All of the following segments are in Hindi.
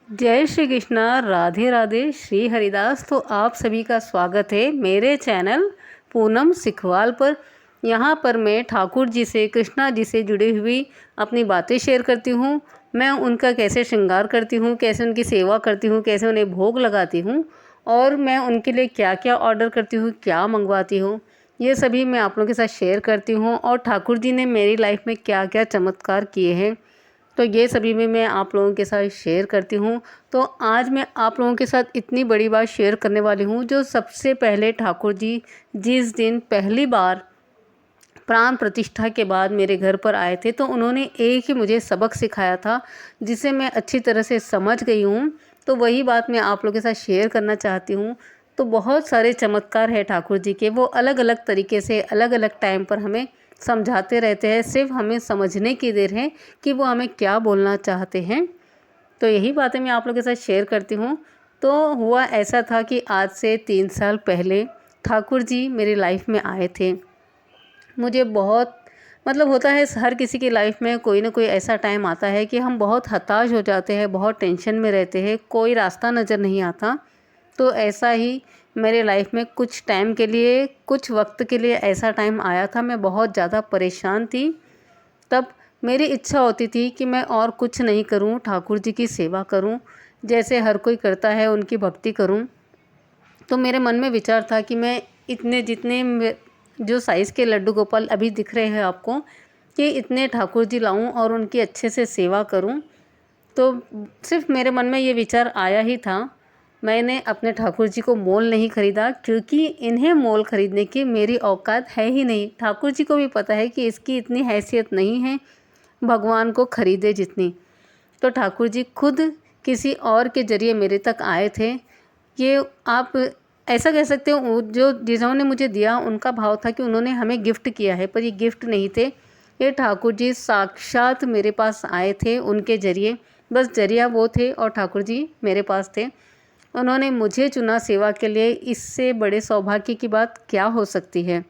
जय श्री कृष्णा, राधे राधे, श्री हरिदास। तो आप सभी का स्वागत है मेरे चैनल पूनम सिखवाल पर। यहाँ पर मैं ठाकुर जी से, कृष्णा जी से जुड़ी हुई अपनी बातें शेयर करती हूँ। मैं उनका कैसे श्रृंगार करती हूँ, कैसे उनकी सेवा करती हूँ, कैसे उन्हें भोग लगाती हूँ और मैं उनके लिए क्या क्या ऑर्डर करती हूँ, क्या मंगवाती हूँ, ये सभी मैं आप लोगों के साथ शेयर करती हूँ। और ठाकुर जी ने मेरी लाइफ में क्या क्या चमत्कार किए हैं, तो ये सभी में मैं आप लोगों के साथ शेयर करती हूँ। तो आज मैं आप लोगों के साथ इतनी बड़ी बात शेयर करने वाली हूँ। जो सबसे पहले ठाकुर जी जिस दिन पहली बार प्राण प्रतिष्ठा के बाद मेरे घर पर आए थे, तो उन्होंने एक ही मुझे सबक सिखाया था जिसे मैं अच्छी तरह से समझ गई हूँ। तो वही बात मैं आप लोगों के साथ शेयर करना चाहती हूँ। तो बहुत सारे चमत्कार है ठाकुर जी के, वो अलग अलग तरीके से अलग अलग टाइम पर हमें समझाते रहते हैं। सिर्फ हमें समझने की देर है कि वो हमें क्या बोलना चाहते हैं। तो यही बातें मैं आप लोगों के साथ शेयर करती हूँ। तो हुआ ऐसा था कि आज से 3 साल पहले ठाकुर जी मेरी लाइफ में आए थे। मुझे बहुत होता है हर किसी की लाइफ में कोई ना कोई ऐसा टाइम आता है कि हम बहुत हताश हो जाते हैं, बहुत टेंशन में रहते हैं, कोई रास्ता नज़र नहीं आता। तो ऐसा ही मेरे लाइफ में कुछ टाइम के लिए, कुछ वक्त के लिए ऐसा टाइम आया था। मैं बहुत ज़्यादा परेशान थी। तब मेरी इच्छा होती थी कि मैं और कुछ नहीं करूं, ठाकुर जी की सेवा करूं, जैसे हर कोई करता है, उनकी भक्ति करूं। तो मेरे मन में विचार था कि मैं इतने जितने जो साइज़ के लड्डू गोपाल अभी दिख रहे हैं आपको, कि इतने ठाकुर जी लाऊं और उनकी अच्छे से सेवा करूं। तो सिर्फ मेरे मन में ये विचार आया ही था। मैंने अपने ठाकुर जी को मोल नहीं खरीदा, क्योंकि इन्हें मोल खरीदने की मेरी औकात है ही नहीं। ठाकुर जी को भी पता है कि इसकी इतनी हैसियत नहीं है भगवान को खरीदे जितनी। तो ठाकुर जी खुद किसी और के ज़रिए मेरे तक आए थे। ये आप ऐसा कह सकते हो, जो जिन्होंने मुझे दिया उनका भाव था कि उन्होंने हमें गिफ्ट किया है, पर ये गिफ्ट नहीं थे। ये ठाकुर जी साक्षात मेरे पास आए थे, उनके ज़रिए, बस ज़रिया वो थे और ठाकुर जी मेरे पास थे। उन्होंने मुझे चुना सेवा के लिए, इससे बड़े सौभाग्य की बात क्या हो सकती है।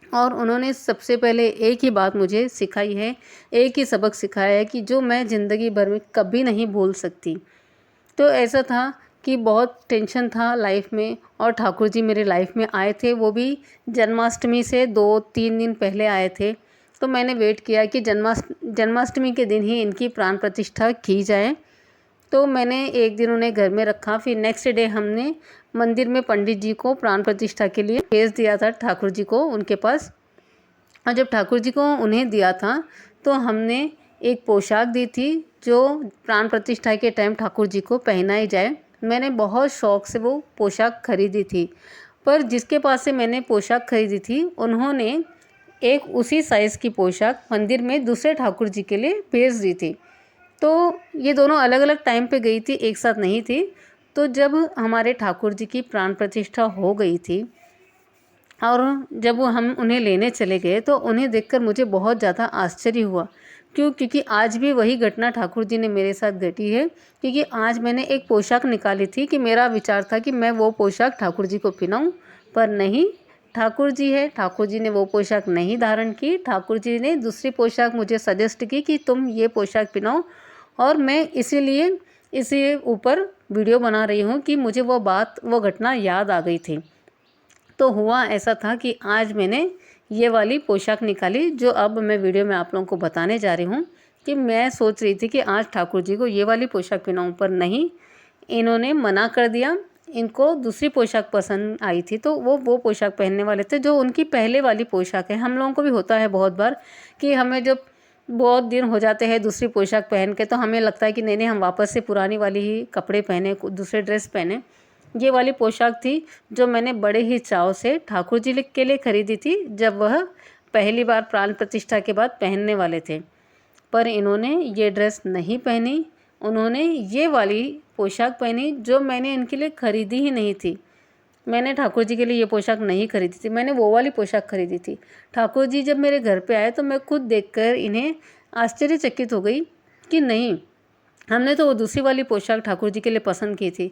और उन्होंने सबसे पहले एक ही बात मुझे सिखाई है, एक ही सबक सिखाया है कि जो मैं ज़िंदगी भर में कभी नहीं भूल सकती। तो ऐसा था कि बहुत टेंशन था लाइफ में, और ठाकुर जी मेरे लाइफ में आए थे, वो भी जन्माष्टमी से 2-3 दिन पहले आए थे। तो मैंने वेट किया कि जन्माष्टमी के दिन ही इनकी प्राण प्रतिष्ठा की जाए। तो मैंने एक दिन उन्हें घर में रखा, फिर नेक्स्ट डे हमने मंदिर में पंडित जी को प्राण प्रतिष्ठा के लिए भेज दिया था, ठाकुर जी को उनके पास। और जब ठाकुर जी को उन्हें दिया था, तो हमने एक पोशाक दी थी जो प्राण प्रतिष्ठा के टाइम ठाकुर जी को पहनाई जाए। मैंने बहुत शौक़ से वो पोशाक खरीदी थी, पर जिसके पास से मैंने पोशाक खरीदी थी, उन्होंने एक उसी साइज़ की पोशाक मंदिर में दूसरे ठाकुर जी के लिए भेज दी थी। तो ये दोनों अलग अलग टाइम पे गई थी, एक साथ नहीं थी। तो जब हमारे ठाकुर जी की प्राण प्रतिष्ठा हो गई थी और जब वो हम उन्हें लेने चले गए, तो उन्हें देखकर मुझे बहुत ज़्यादा आश्चर्य हुआ। क्योंकि आज भी वही घटना ठाकुर जी ने मेरे साथ घटी है। क्योंकि आज मैंने एक पोशाक निकाली थी कि मेरा विचार था कि मैं वो पोशाक ठाकुर जी को पहनाऊँ, पर नहीं, ठाकुर जी है, ठाकुर जी ने वो पोशाक नहीं धारण की। ठाकुर जी ने दूसरी पोशाक मुझे सजेस्ट की कि तुम ये पोशाक पहनाओ, और मैं इसीलिए इसी ऊपर वीडियो बना रही हूँ कि मुझे वो बात, वो घटना याद आ गई थी। तो हुआ ऐसा था कि आज मैंने ये वाली पोशाक निकाली, जो अब मैं वीडियो में आप लोगों को बताने जा रही हूँ। कि मैं सोच रही थी कि आज ठाकुर जी को ये वाली पोशाक पहनाऊँ, पर नहीं, इन्होंने मना कर दिया। इनको दूसरी पोशाक पसंद आई थी, तो वो पोशाक पहनने वाले थे जो उनकी पहले वाली पोशाक है। हम लोगों को भी होता है बहुत बार कि हमें जब बहुत दिन हो जाते हैं दूसरी पोशाक पहन के, तो हमें लगता है कि नहीं नहीं, हम वापस से पुरानी वाली ही कपड़े पहने, दूसरे ड्रेस पहने। ये वाली पोशाक थी जो मैंने बड़े ही चाव से ठाकुर जी के लिए खरीदी थी, जब वह पहली बार प्राण प्रतिष्ठा के बाद पहनने वाले थे। पर इन्होंने ये ड्रेस नहीं पहनी, उन्होंने ये वाली पोशाक पहनी जो मैंने इनके लिए खरीदी ही नहीं थी। मैंने ठाकुर जी के लिए ये पोशाक नहीं खरीदी थी, मैंने वो वाली पोशाक खरीदी थी। ठाकुर जी जब मेरे घर पे आए, तो मैं खुद देखकर इन्हें आश्चर्यचकित हो गई कि नहीं, हमने तो वो दूसरी वाली पोशाक ठाकुर जी के लिए पसंद की थी।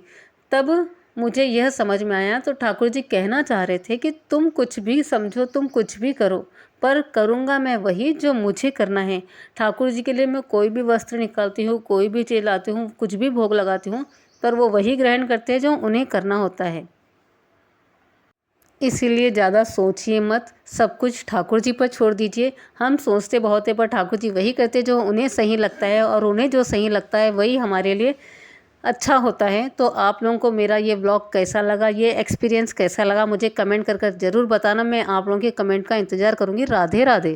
तब मुझे यह समझ में आया, तो ठाकुर जी कहना चाह रहे थे कि तुम कुछ भी समझो, तुम कुछ भी करो, पर करूँगा मैं वही जो मुझे करना है। ठाकुर जी के लिए मैं कोई भी वस्त्र निकालती हूँ, कोई भी चीज़ लाती हूँ, कुछ भी भोग लगाती हूँ, पर वो वही ग्रहण करते हैं जो उन्हें करना होता है। इसीलिए ज़्यादा सोचिए मत, सब कुछ ठाकुर जी पर छोड़ दीजिए। हम सोचते बहुत है पर ठाकुर जी वही करते जो उन्हें सही लगता है, और उन्हें जो सही लगता है वही हमारे लिए अच्छा होता है। तो आप लोगों को मेरा ये व्लॉग कैसा लगा, ये एक्सपीरियंस कैसा लगा, मुझे कमेंट कर ज़रूर बताना। मैं आप लोगों के कमेंट का इंतज़ार करूँगी। राधे राधे।